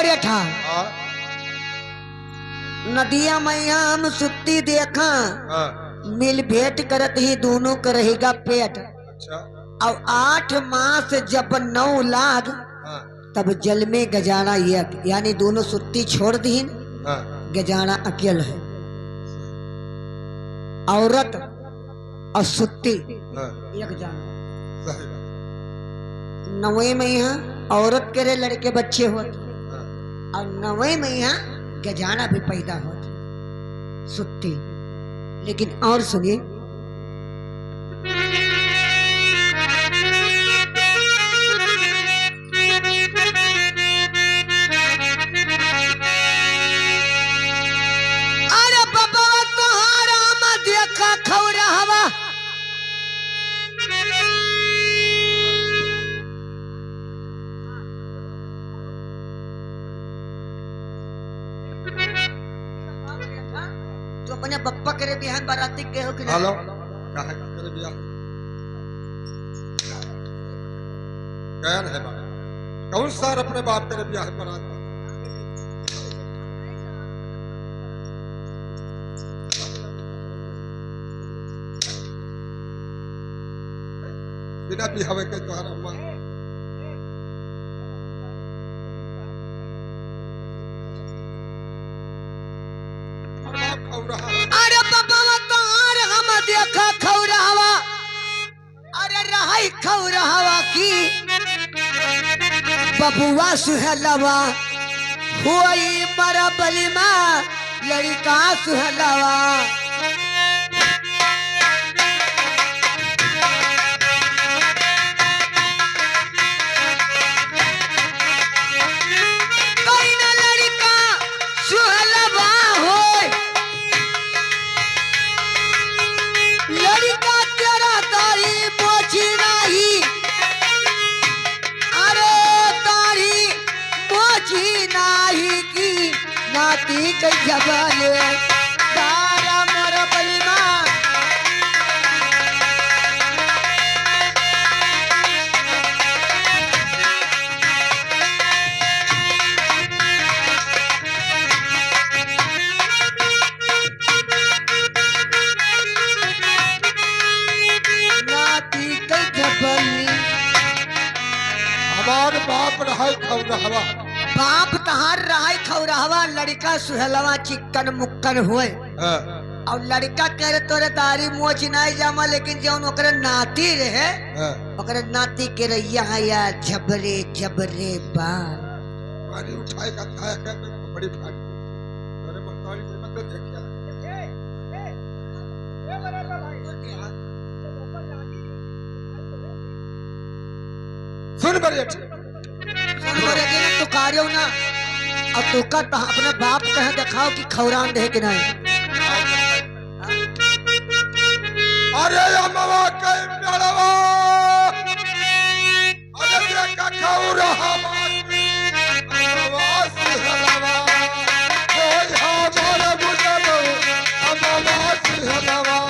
बड़े ठा हाँ नदिया मैया हम सुत्ती देखा हाँ मिल भेंट करत ही दोनों का रहेगा पेट। अच्छा अब 8 मास जब 9 लाख हाँ तब जल में गजाना एक, यानी दोनों सुत्ती छोड़ दीन, हाँ गजाना अकेल है। औरत और सुत्ती हाँ एक जाना। सही बात। 9वें में यहाँ औरत के रे लड़के बच्चे होते हाँ और 9वें में यहाँ गजाना भी पैदा होते सुत्ती। लेकिन और सुनिए, अरे बाबा तुम्हारा मैं देखा खौरा हवा तो अपने बप्पा करे बिहान बाराती के हो कि हेलो काहे तेरे बियाह गया है बात कौन सार अपने बाप तेरे बियाह पर आता बिना बिहावे के तोहरा अम्मा अरे बाबा तार हम देखा खौरावा, अरे रहाई खौरावा की बबुआ सुहलवा हुई मरा बलिमा लड़का सुहलवा। जबल तारा मोर बलिमा नाती कई जबल। हमार बाप रहा खौरहवा बाप तहार रहाई खौरहवा लड़का सुहलवा चिक्कन मुक्कन हुए हाँ और लड़का करे तोरे दारी मोच नहीं जामा, लेकिन जौन ओकरे नाती रहे हाँ ओकरे नाती के रैया या झबरे झबरे बाल पानी उठाए का खाया क्या बड़ी फाड़ी अरे महतारी को मत देखिया सुन बड़े तो कार्यो ना और तो का अपने बाप कहे दिखाओ कि खौरान दे कि नहीं। अरे अम्मा के प्यारवा अरे देखा खौरहवा अम्मा सुहलवा कोई हमारे बुझलो अम्मा सुहलवा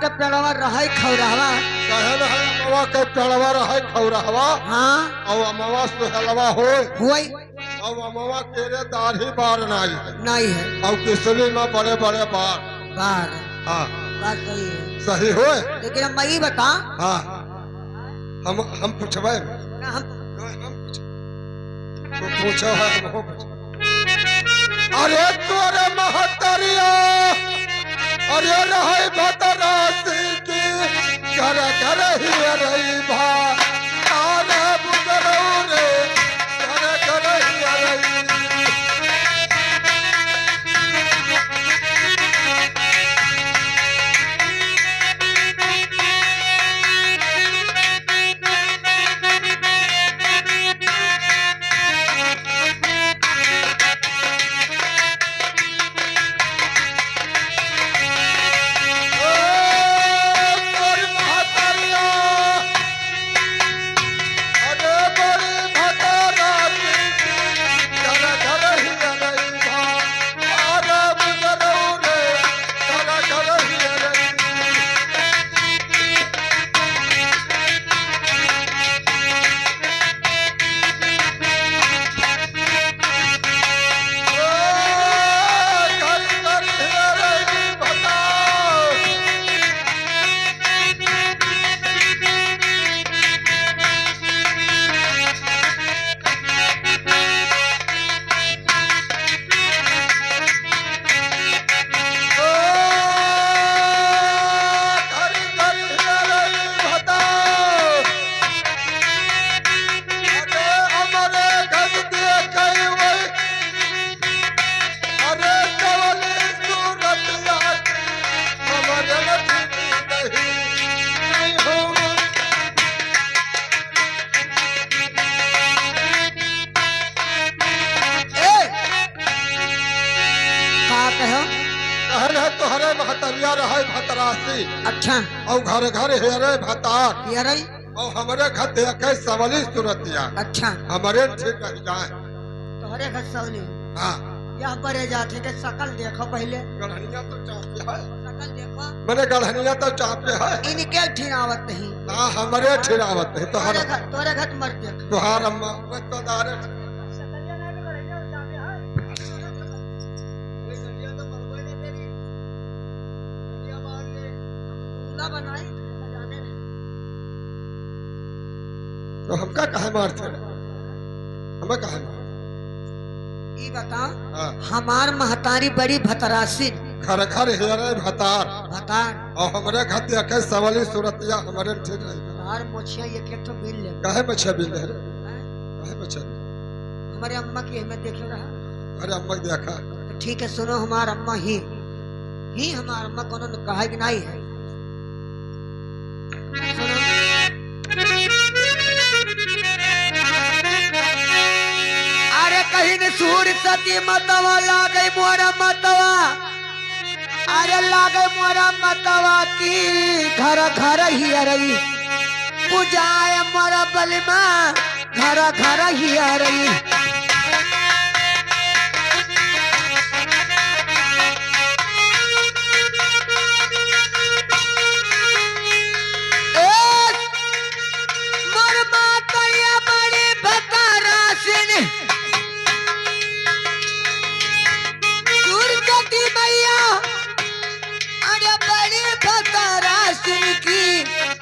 के पेड़वा रहे खौरहवा कहल है अमवा के पेड़वा रहे खौरहवा हाँ और अमवा सुहलवा होए हुई और अमवा तेरे दाढ़ी बार नहीं है नहीं है और किसली में बड़े बड़े बार बार हाँ बात सही है। सही होए लेकिन हम वही बता हाँ हम पूछबे ना हम पूछो है हमको पूछो। अरे तोरे महतरिया अरे रहे भतरासी की घर घर ही रही भा आने बुजरो रे घर घर ही रही। तोहरे महतरिया रहे भतरासी अच्छा और घर घर हेरे भतार ये रही और हमारे घर देखे सवली सूरतिया अच्छा हमारे ठीक रह जाए। तोहरे घर सवली हाँ यहाँ बड़े जाते थे शकल देखो पहले गढ़निया तो चापे है शकल देखो मैंने गढ़निया तो चापे है इनके ठिनावत नहीं ना हमारे ठिरावत है तोहरे घर मर देख तुहार अम्मा वो तो दारे बनाई तो हमका कहे मारते हमें कहे मार ये बताओ हाँ। हमार महतारी बड़ी भतरासी घर घर हेरे भतार भतार और हमारे घर देखे सवली सूरतिया हमारे ठीक रह तार मोछिया एक तो बिल ले कहे बच्चे बिल है कहे बच्चे हमारे अम्मा की हमें देखे रहा अरे अम्मा देखा तो ठीक है सुनो हमार अम्मा ही हमार अम्मा कोनो ने कहा कि नहीं है सुनो अरे कहीं ने सूर सती मतवा लागे मोरा मतवा अरे लागे मोरा मतवा की घर घर ही रही पूजाए मोरा बलिमा घर घर ही रही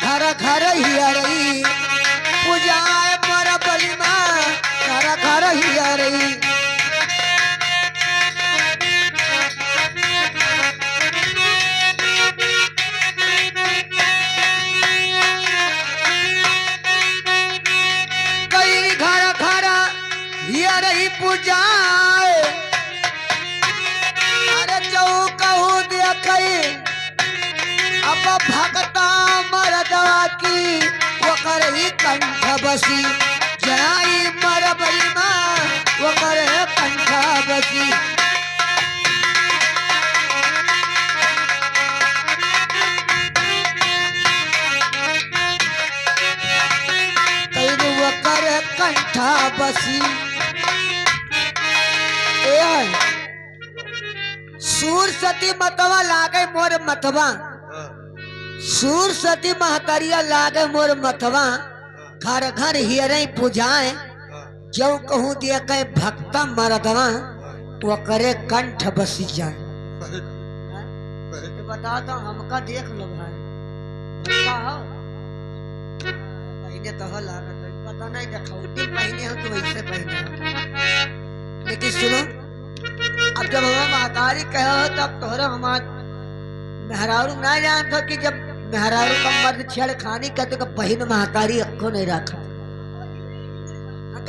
घर घर ही रही पूजाए मोरा बलिमा घर घर ही रही कई घर घर ही रही पूजाए अरे चौकहू देख अब भगता मरदवा की वकर ही कंठ बसी जाई मर बलिमा वकर कंठ बसी वकर कंठ बसी सूर सती मतवा लागे मोर मतवा सूर सती महतरिया लागे मोर मतवा घर घर हियरे पूजाए जो कहूँ दिया कहे भक्ता मरदवा वो करे कंठ बसी जाए तो बता तो हमका देख लो भाई पहले तो लागत पता नहीं देखा पहने हो तो वैसे पहने सुनो, अब जब हम महतारी कहो तब तोहरा हमार मेहरारू ना जान था कि जब मेहरारू का मर्द छेड़खानी करते का बहन महतारी अक्को नहीं रखा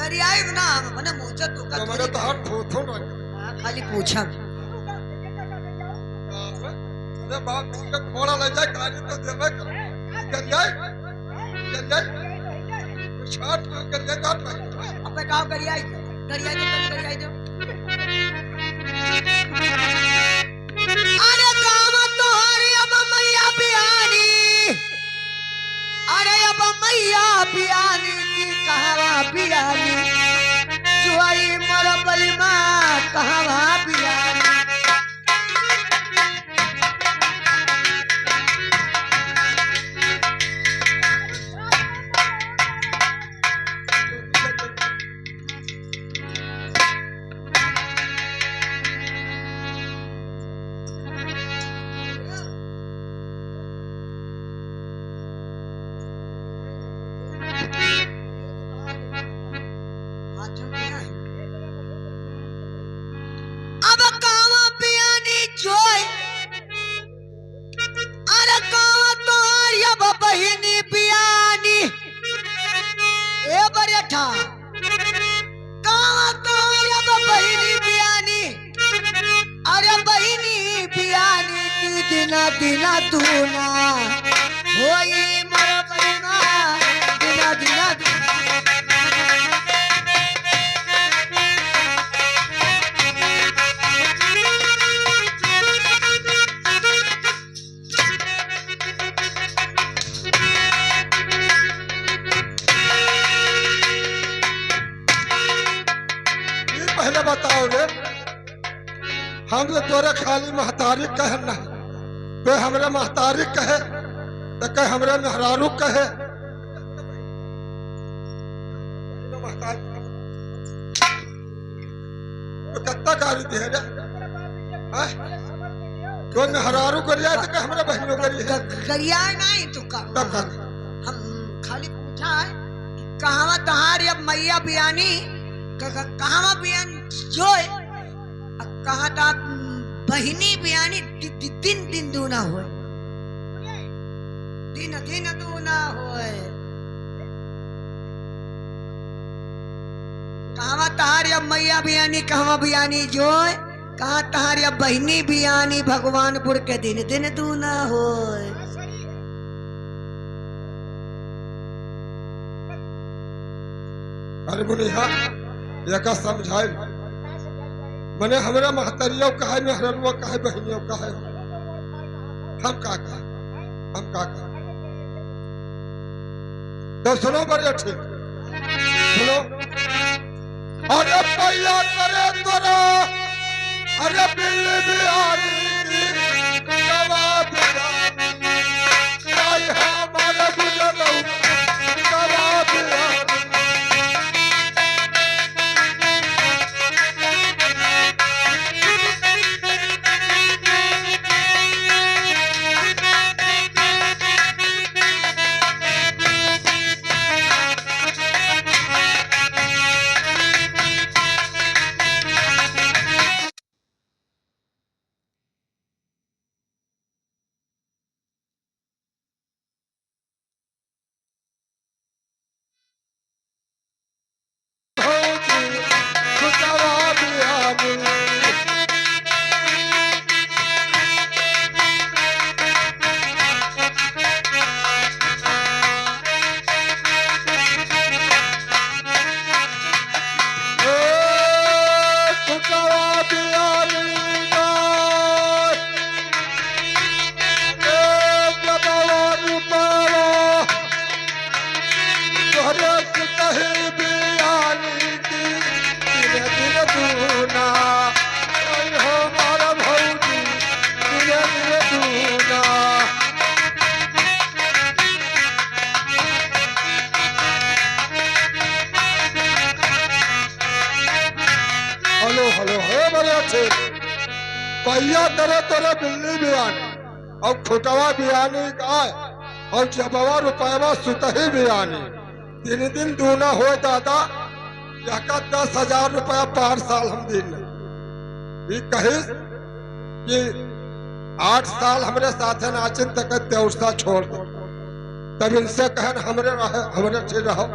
करी आई ना मने मुझे तो का मैंने तो हाथ थो ना खाली पूछा अरे बाप के थोड़ा ले जाए गाड़ी तो देवे कर जाए शॉट कर जाए काट भाई अब काम करी आई जो अरे काम तोहरी अब मैया बियानी अरे अब मैया बियानी की कहवा बियानी जुआई मरबली माँ कहवा बियानी अब कावा पियानी जोय अरे कावा तोहरी अब बहिनी पियानी ए बरेठा कावा तोहरी अब बहिनी पियानी अरे बहिनी पियानी की दिना दिना दूना होई मर बहिना दिना दिना पहले बताओ रे हम तो तोरे खाली महतारी कहे ना तो हमरे महतारी कहे तो कहे हमरे मेहरारू कहे तो कितना गाली दे रे तो मेहरारू करिया तो कहे हमरे बहनों करिए करिया नहीं तो का हम खाली पूछा है कहावा तहारी अब मैया बियानी कहावा बियान जोय कहा था बहिनी बियानी दिन दिन दूना होए दिन दिन दूना होए कहावा तहारी अब मैया बियानी कहावा बियानी जोय कहा तहारी अब बहिनी बियानी भगवानपुर के दिन दिन दूना होए अरे मुनिया एका समझाए मने हमरा महतरियों कहे मेहरनुआ कहे बहनियों कहे हम का तो सुनो बड़े ठीक सुनो अरे पैया करे तोरा अरे बिल्ली बिहारी जवाब आई हमारे गुजरो जवाब पहिया करे तोरे बिल्ली बियानी और खुटवा बियानी गाय और जबवा रुपयवा सुतही बियानी दिन दिन दूना हो दादा का 10,000 रुपया 5 साल हम दिन ये कही कि 8 साल हमरे साथे नाचिन तक देवसा छोड़ दो। तब इनसे कहन हमरे ठीक रहो।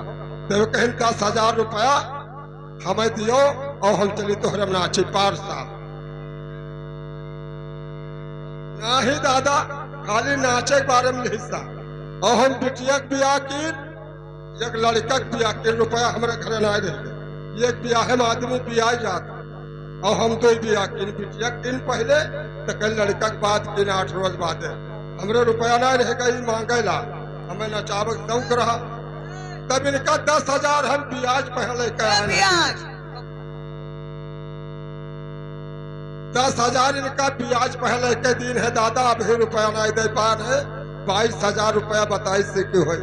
तब कहन 10,000 रुपया हमें दियो और हम चली तोहरे नाची 5 साल। नहीं दादा खाली नाचे के बारे में हिस्सा और हम बिटिया के बियाह की एक लड़का के बियाह के रुपया हमारे घर ना रहे। एक बियाह में आदमी बियाह जाता और हम तो बियाह की बिटिया दिन पहले तो कल लड़का के बाद किन 8 रोज बाद हमरे रुपया ना रहेगा ये मांगे ला हमें नचावक शौक रहा। तब इनका 10,000 हम ब्याज पहले ब्याज 10,000 इनका ब्याज पहले के दिन है दादा। अभी रुपया नहीं दे पा रहे। 22,000 रुपया बताई से क्यों है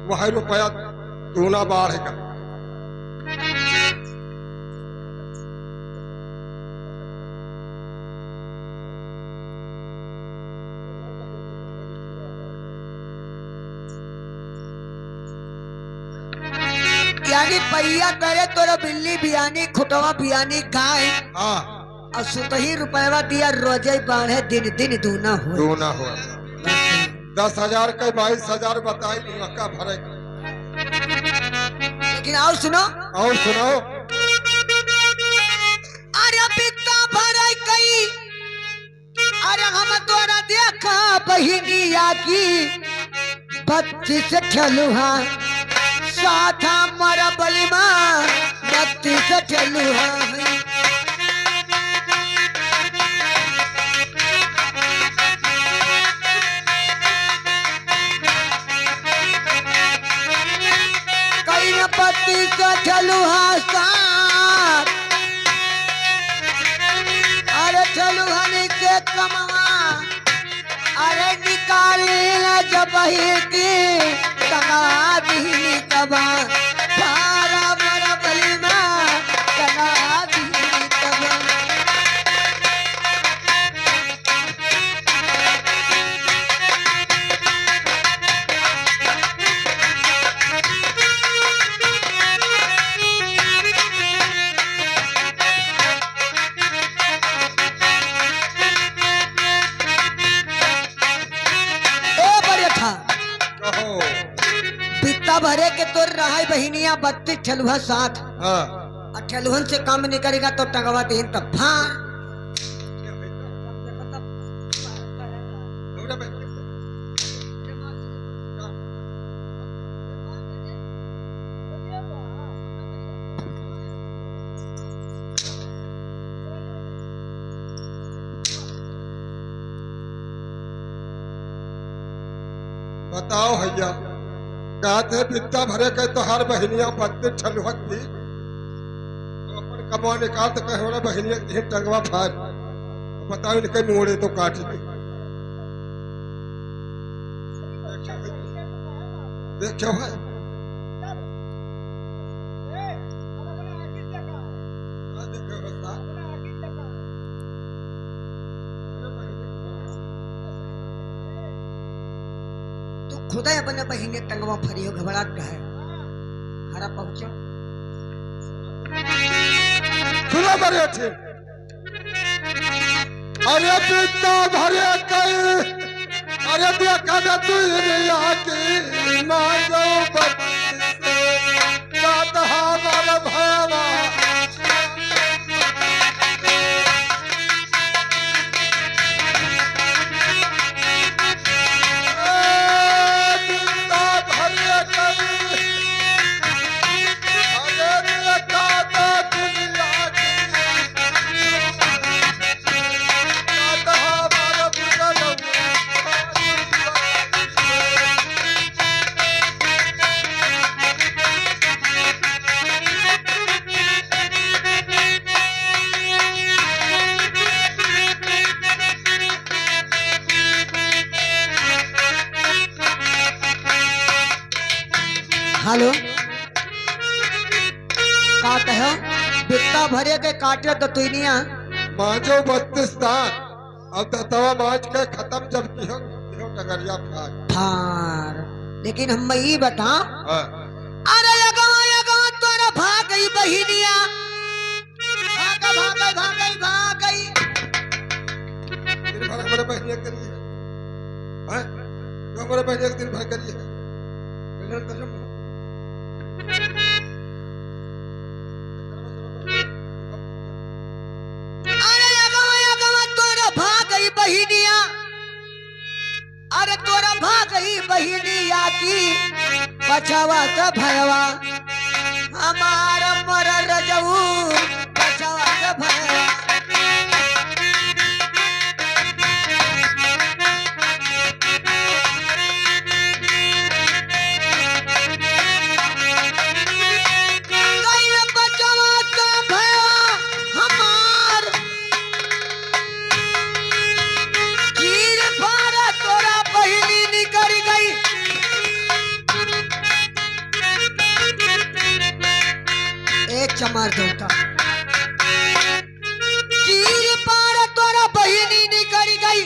वह रुपया दूना बढ़ेगा। यानी पहिया करे तोरा बिल्ली बियानी खुटवा बियानी गाय और सुतही रुपया दिया रोजे बढ़े दिन दिन दूना हो 10,000 के 22,000 बताई का भरे। लेकिन और सुनो अरे पिता भरे कई अरे हम तोरा देखा बहिनिया की 32 ठलुहा साथा मरा बलिमा 32 ठलुहा कई न 32 ठलुहा साथ अरे ठलुहन के कमवा अरे निकाली न जबही की तगा दी तबा पारा मरा बलिमा तगा दी तबा। बित्ता भरे के तोर रहा बहिनिया 32 ठलुहा साथ और ठलुहन से काम नहीं करेगा तो टंगवा दे तब भार। बताओ भैया कहते बित्ता भरे के तो हर बहनिया 32 ठलुहक थी तो अपन कमा निकाल तो कहे हमारा बहनिया की टंगवा फाड़। बताओ इनके मोड़े तो काट दी। देखो है खुदा अपने बहिने टंगवा फरियो घबरा है हरा पहुंचो सुनो बड़े अच्छे। अरे पिता भरे कई अरे देखा ना तू की मांगो हमारा भावा हेलो का कहो बित्ता भरे के काटे तो तुनिया मांझो 32 दांत अब तवा मांझ के खत्म जब किहो टगरिया फार। लेकिन हम ये बता अरे लगा तोरा भाग गई बहिनिया, भाग भाग भाग भाग गई। दिन भर हमारे बहनिया करिए हैं, जो हमारे बहनिया दिन भर करिए तोरा भाग गई बहिनिया, अरे तोरा भाग गई बहिनिया की पछवा का भयवा हमारा मर रजऊ पछवा का भयवा। चमार देवता चीर पार तोरा बहिनी निकल गई,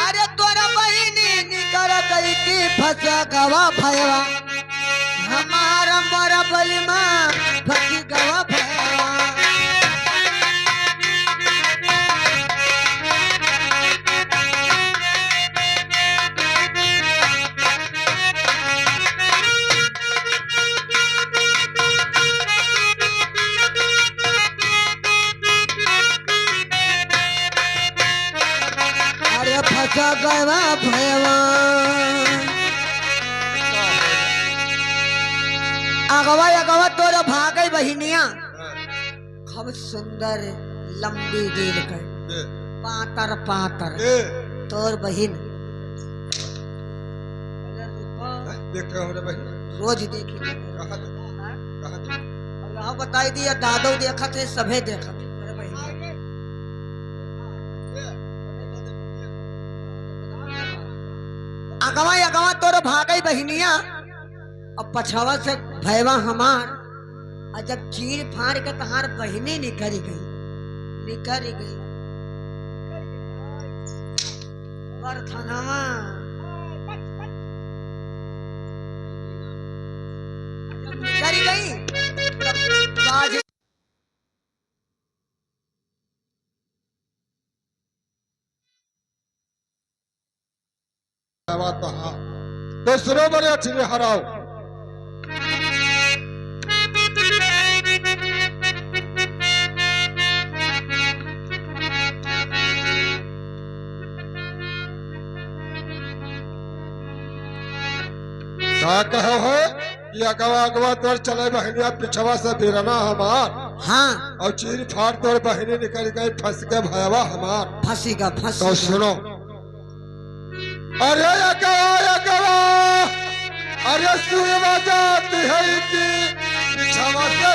अरे तोरा बहिनी निकल गई कि फंसा गवा भयवा हमारा मोरा बलिमा फंसी गवा भयवा। फंसा गवा भयवा अगवा अगवा तोरा भाग गई बहिनिया, खूब सुंदर लंबी दिल कर पातर पातर तोर बहिन देखो हमारे बहन रोज देखी यहाँ बताई दिया दादो देखा थे सभे देखा थे अगवा अगवा तोर भागई बहिनिया और पछवा से भयवा हमार, और जब चीर फाड़ के तहार बहिनी निकल गई बरथनवा निकल गई तब बाज तो हाँ दूसरों बड़े अच्छे हराओ क्या कहो हो कि अगवा अगवा तोर चले बहनिया पिछवा से बिरना हमार, हाँ और चीर फाड़ तोर बहनी निकल गई फंस के भयवा हमार फंसीगा तो सुनो अरे अगवा अरे सुई बजाती है कि पिछवा से